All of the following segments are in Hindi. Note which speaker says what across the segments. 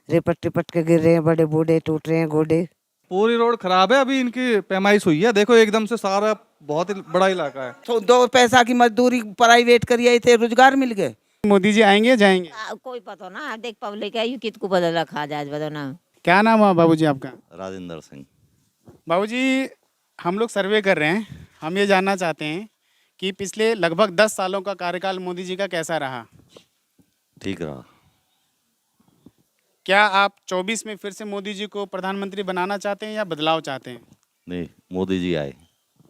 Speaker 1: रिपट टिपट के गिर रहे हैं, बड़े बूढ़े टूट रहे हैं गोडे।
Speaker 2: पूरी रोड खराब है, अभी इनकी पैमाइश हुई है, देखो एकदम से सारा बहुत ही बड़ा इलाका है।
Speaker 3: तो 2 पैसा की मजदूरी प्राइवेट करिए थे, रोजगार मिल गए।
Speaker 4: मोदी जी आएंगे या जाएंगे?
Speaker 5: कोई पता ना, देख पब्लिक है, यू कित को बदल रखा जाए बता ना।
Speaker 4: क्या नाम है बाबूजी आपका?
Speaker 6: राजेंद्र सिंह।
Speaker 4: बाबूजी, हम लोग सर्वे कर रहे हैं, हम ये जानना चाहते हैं कि पिछले लगभग 10 सालों का कार्यकाल मोदी जी का कैसा रहा?
Speaker 6: ठीक रहा।
Speaker 4: क्या आप 24 में फिर से मोदी जी को प्रधानमंत्री बनाना चाहते हैं या बदलाव चाहते हैं?
Speaker 6: नहीं, मोदी जी आए।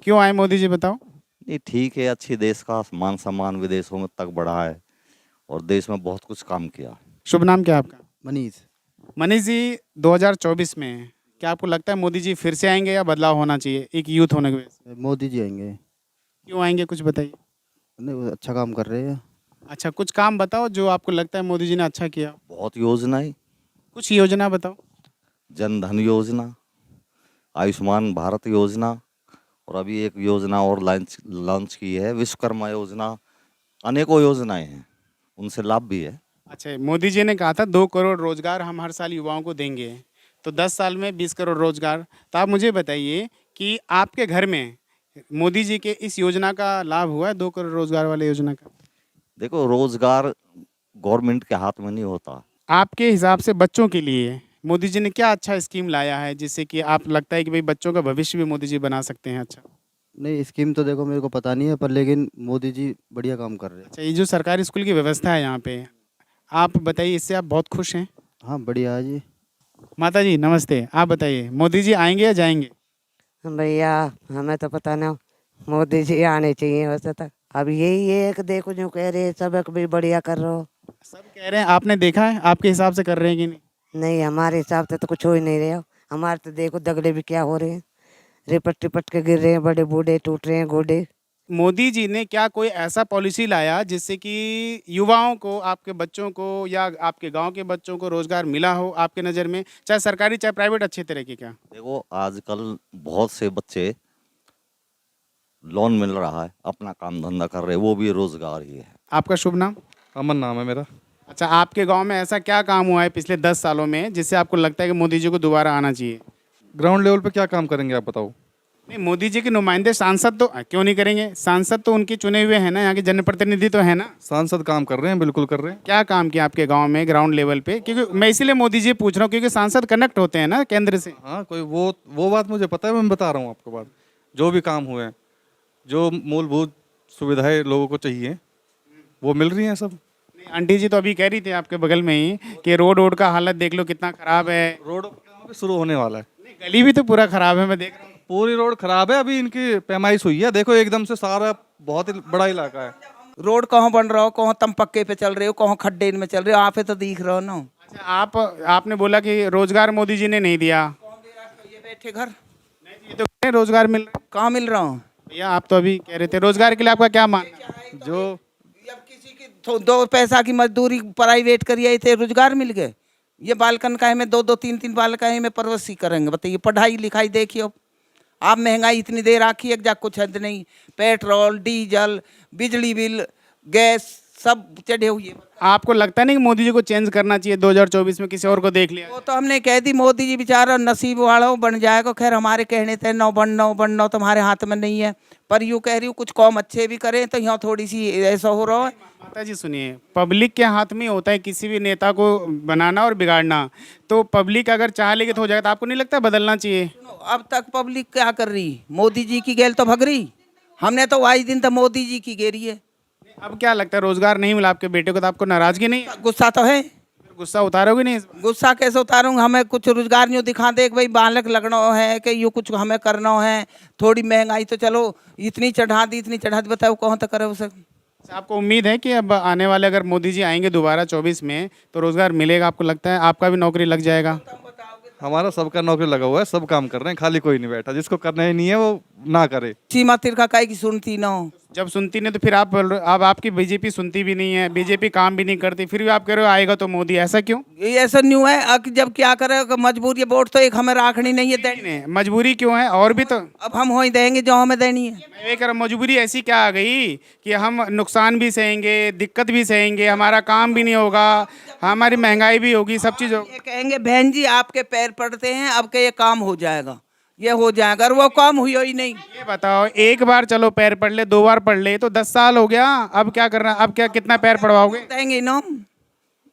Speaker 4: क्यों आए मोदी जी, बताओ।
Speaker 6: नहीं, ठीक है, अच्छी, देश का मान सम्मान विदेशों में तक बढ़ा है और देश में बहुत कुछ काम किया।
Speaker 4: शुभ नाम क्या है आपका?
Speaker 7: मनीष।
Speaker 4: मनीष जी, 2024 में क्या आपको लगता है मोदी जी फिर से आएंगे या बदलाव होना चाहिए, एक यूथ होने की वजह से?
Speaker 7: मोदी जी आएंगे।
Speaker 4: क्यों आएंगे, कुछ बताइए।
Speaker 7: नहीं, वो अच्छा काम कर रहे हैं।
Speaker 4: अच्छा, कुछ काम बताओ जो आपको लगता है मोदी जी ने अच्छा किया।
Speaker 6: बहुत योजनाएं,
Speaker 4: कुछ योजना बताओ।
Speaker 6: जन धन योजना, आयुष्मान भारत योजना, और अभी एक योजना और लॉन्च की है, विश्वकर्मा योजना। अनेकों योजनाएं हैं, उनसे लाभ भी है।
Speaker 4: अच्छा, मोदी जी ने कहा था 2 करोड़ रोजगार हम हर साल युवाओं को देंगे, तो 10 साल में 20 करोड़ रोजगार। तो आप मुझे बताइए कि आपके घर में मोदी जी के इस योजना का लाभ हुआ है, 2 करोड़ रोजगार वाले योजना का?
Speaker 6: देखो, रोजगार गवर्नमेंट के हाथ में नहीं होता।
Speaker 4: आपके हिसाब से बच्चों के लिए मोदी जी ने क्या अच्छा स्कीम लाया है जिससे कि आप लगता है कि भाई बच्चों का भविष्य भी मोदी जी बना सकते हैं? अच्छा,
Speaker 7: नहीं, स्कीम तो देखो मेरे को पता नहीं है, पर लेकिन मोदी जी बढ़िया काम कर रहे हैं।
Speaker 4: अच्छा, ये जो सरकारी स्कूल की व्यवस्था है यहाँ पे, आप बताइए, इससे आप बहुत खुश हैं?
Speaker 7: हाँ, बढ़िया है जी।
Speaker 4: माता जी नमस्ते, आप बताइए मोदी जी आएंगे या जाएंगे?
Speaker 1: भैया हमें तो पता ना, मोदी जी आने चाहिए वैसे तो। अब यही है कि देखो जो कह रहे हैं, सब भी बढ़िया कर रहे हो।
Speaker 4: सब कह रहे हैं, आपने देखा है आपके हिसाब से कर रहे हैं कि नहीं?
Speaker 1: नहीं, हमारे हिसाब से तो कुछ हो ही नहीं रहे हो। हमारे तो देखो दगड़े भी क्या हो रहे हैं, रिपट टिपट के गिर रहे हैं, बड़े बूढ़े टूट रहे हैं गोडे।
Speaker 4: मोदी जी ने क्या कोई ऐसा पॉलिसी लाया जिससे कि युवाओं को, आपके बच्चों को या आपके गांव के बच्चों को रोजगार मिला हो आपके नज़र में, चाहे सरकारी चाहे प्राइवेट, अच्छे तरह की? क्या
Speaker 6: देखो, आजकल बहुत से बच्चे लोन मिल रहा है, अपना काम धंधा कर रहे हैं, वो भी रोजगार ही है।
Speaker 4: आपका शुभ नाम?
Speaker 2: अमन नाम है मेरा।
Speaker 4: अच्छा, आपके गांव में ऐसा क्या काम हुआ है पिछले 10 सालों में जिससे आपको लगता है कि मोदी जी को दोबारा आना चाहिए?
Speaker 2: ग्राउंड लेवल पे क्या काम करेंगे आप बताओ।
Speaker 4: नहीं, मोदी जी के नुमाइंदे सांसद तो क्यों नहीं करेंगे? सांसद तो उनके चुने हुए हैं ना, यहाँ के जनप्रतिनिधि तो है ना।
Speaker 2: सांसद काम कर रहे हैं, बिल्कुल कर रहे हैं।
Speaker 4: क्या काम किया आपके गांव में ग्राउंड लेवल पे? क्योंकि मैं इसीलिए मोदी जी पूछ रहा हूँ क्योंकि सांसद कनेक्ट होते हैं ना केंद्र से।
Speaker 2: हाँ, कोई वो बात मुझे पता है, मैं बता रहा हूँ आपको बात। जो भी काम हुए हैं, जो मूलभूत सुविधाएं लोगों को चाहिए, वो मिल रही हैं सब।
Speaker 4: नहीं, आंटी जी तो अभी कह रही थी आपके बगल में ही कि रोड का हालत देख लो कितना खराब है।
Speaker 2: रोड भी शुरू होने वाला है।
Speaker 4: नहीं, गली भी तो पूरा खराब है, मैं देख रहा हूँ।
Speaker 2: पूरी रोड खराब है, अभी इनकी पैमाइश हुई है, देखो एकदम से सारा बहुत ही बड़ा इलाका है।
Speaker 3: रोड कहाँ बन रहा हो, कहाँ तुम पक्के पे चल रहे हो, कहाँ खड्डे में चल रहे हो, आप तो दिख रहे हो ना।
Speaker 4: अच्छा, आपने बोला कि रोजगार मोदी जी ने नहीं दिया।
Speaker 3: ये बैठे घर
Speaker 4: नहीं, ये तो कह रहे हैं रोजगार मिल रहा है।
Speaker 3: कहाँ मिल रहा हूँ?
Speaker 4: भैया, आप तो अभी कह रहे थे रोजगार के लिए आपका क्या मानना है?
Speaker 2: जो
Speaker 3: अब किसी की तो 2 पैसा की मजदूरी प्राइवेट करिए थे, रोजगार मिल गए। ये बालकन का है में 2-2 3-3 बालकन है में परवरिश करेंगे, बताइए। पढ़ाई लिखाई देखिए, आप महंगाई इतनी दे रखी है, जा कुछ हद नहीं। पेट्रोल, डीजल, बिजली बिल, गैस सब चढ़े हुए।
Speaker 4: आपको लगता नहीं कि मोदी जी को चेंज करना चाहिए, 2024 में किसी और को देख लिया?
Speaker 3: वो तो हमने कह दी, मोदी जी बेचारा नसीब वाला बन जाएगा। खैर हमारे कहने थे नौ बनना तुम्हारे हाथ में नहीं है, पर यूँ कह रही हूँ कुछ कौम अच्छे भी करें तो यहाँ थोड़ी सी ऐसा हो रहा है।
Speaker 4: माता जी सुनिए, पब्लिक के हाथ में होता है किसी भी नेता को बनाना और बिगाड़ना। तो पब्लिक अगर चाह लेगी तो हो जाएगा, तो आपको नहीं लगता बदलना चाहिए?
Speaker 3: अब तक पब्लिक क्या कर रही? मोदी जी की गेल तो भग रही। हमने तो आज दिन तो मोदी जी की गेरी है।
Speaker 4: अब क्या लगता है, रोजगार नहीं मिला आपके बेटे को तो आपको नाराजगी नहीं है?
Speaker 3: गुस्सा तो है।
Speaker 4: गुस्सा उतारोगे नहीं इस बार?
Speaker 3: गुस्सा कैसे उतारूंगा? हमें कुछ रोजगार न्यू दिखा दे कि भाई बालक लगना है कि यूँ कुछ हमें करना है। थोड़ी महंगाई तो चलो इतनी चढ़ा दी बताओ कौन तक करे उसे।
Speaker 4: आपको उम्मीद है कि अब आने वाले अगर मोदी जी आएंगे दोबारा 24 में तो रोजगार मिलेगा? आपको लगता है आपका भी नौकरी लग जाएगा?
Speaker 2: हमारा सबका नौकरी लगा हुआ है, सब काम कर रहे हैं, खाली कोई नहीं बैठा। जिसको करना ही नहीं है वो ना करे।
Speaker 3: सीमा तिरका काय की सुनती ना हो।
Speaker 4: जब सुनती नहीं तो फिर आप बोल रहे हो, अब आपकी बीजेपी सुनती भी नहीं है, बीजेपी काम भी नहीं करती, फिर भी आप कह रहे हो आएगा तो मोदी, ऐसा क्यों?
Speaker 3: ये ऐसा न्यू है जब क्या करे मजबूरी है, वोट तो एक हमें राखनी नहीं है देनी।
Speaker 4: नहीं, मजबूरी क्यों है? और भी तो
Speaker 3: अब हम वही देंगे जो हमें देनी है।
Speaker 4: मैं ये कह रहा हूं, मजबूरी ऐसी क्या आ गई कि हम नुकसान भी सहेंगे, दिक्कत भी सहेंगे, हमारा काम भी नहीं होगा, हमारी महंगाई भी होगी, सब चीज़ होगी।
Speaker 3: ये कहेंगे बहन जी आपके पैर पड़ते हैं, अब के ये काम हो जाएगा, ये हो जाएगा, और वो काम हुई ही नहीं।
Speaker 4: ये बताओ, एक बार चलो पैर पड़ ले, 2 बार पड़ ले तो 10 साल हो गया, अब क्या करना? अब क्या कितना पैर पड़वाओगे?
Speaker 3: देंगे ना,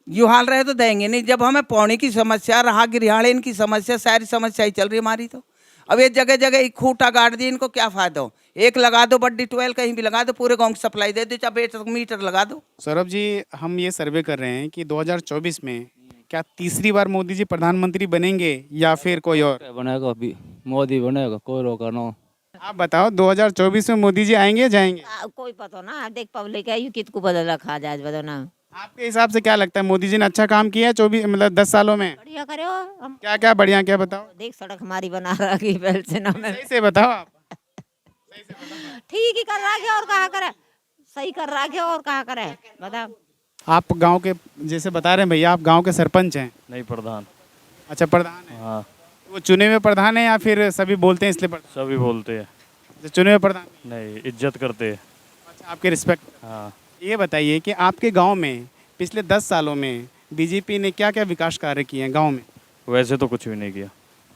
Speaker 3: यू हाल रहे तो देंगे नहीं। जब हमें पौनी की समस्या, रहा गिरियाड़ेन की समस्या, सारी समस्या ही चल रही हमारी, तो अब ये जगह जगह खूंटा गाड़ दिए, इनको क्या फायदा हो? एक लगा दो बड्डी 12 कहीं भी लगा दो, पूरे गांव की सप्लाई दे दो, चाहे मीटर लगा दो।
Speaker 4: सौरभ जी, हम ये सर्वे कर रहे हैं कि 2024 में क्या तीसरी बार मोदी जी प्रधानमंत्री बनेंगे या फिर कोई और?
Speaker 8: बनेगा, अभी मोदी बनेगा, कोई रोका ना।
Speaker 4: आप बताओ, 2024 में मोदी जी आएंगे या जाएंगे?
Speaker 5: कोई पता ना, देख पब्लिक है, युकित को बदल रखा आज बताओ ना।
Speaker 4: आपके हिसाब से क्या लगता है, मोदी जी ने अच्छा काम किया है 24 मतलब 10 सालों में?
Speaker 5: बढ़िया करे हो हम।
Speaker 4: क्या क्या बढ़िया, क्या बताओ?
Speaker 5: देख सड़क हमारी बना रखी पहले से ना, मैं
Speaker 4: सही से बताओ आप।
Speaker 5: ठीक ही कर रहा है और कहा करे, सही कर रहा है और कहा करे, बताओ।
Speaker 4: आप गांव के, जैसे बता रहे हैं भैया, आप गांव के सरपंच हैं?
Speaker 8: नहीं, प्रधान।
Speaker 4: अच्छा, प्रधान है।
Speaker 8: हाँ,
Speaker 4: वो चुने हुए प्रधान है या फिर सभी बोलते हैं इसलिए प्रधान?
Speaker 8: सभी बोलते हैं।
Speaker 4: अच्छा, चुने हुए प्रधान।
Speaker 8: नहीं, इज्जत करते हैं।
Speaker 4: अच्छा, आपके रिस्पेक्ट।
Speaker 8: हाँ,
Speaker 4: ये बताइए कि आपके गांव में पिछले 10 सालों में बीजेपी ने क्या क्या विकास कार्य किए हैं गांव में?
Speaker 8: वैसे तो कुछ भी नहीं किया।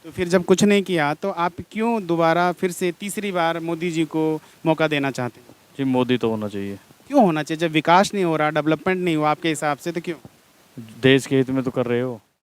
Speaker 4: तो फिर जब कुछ नहीं किया तो आप क्यों दोबारा फिर से तीसरी बार मोदी जी को मौका देना चाहते हैं?
Speaker 8: जी, मोदी तो होना चाहिए।
Speaker 4: क्यों होना चाहिए? जब विकास नहीं हो रहा, डेवलपमेंट नहीं हुआ आपके हिसाब से, तो क्यों?
Speaker 8: देश के हित में तो कर रहे हो।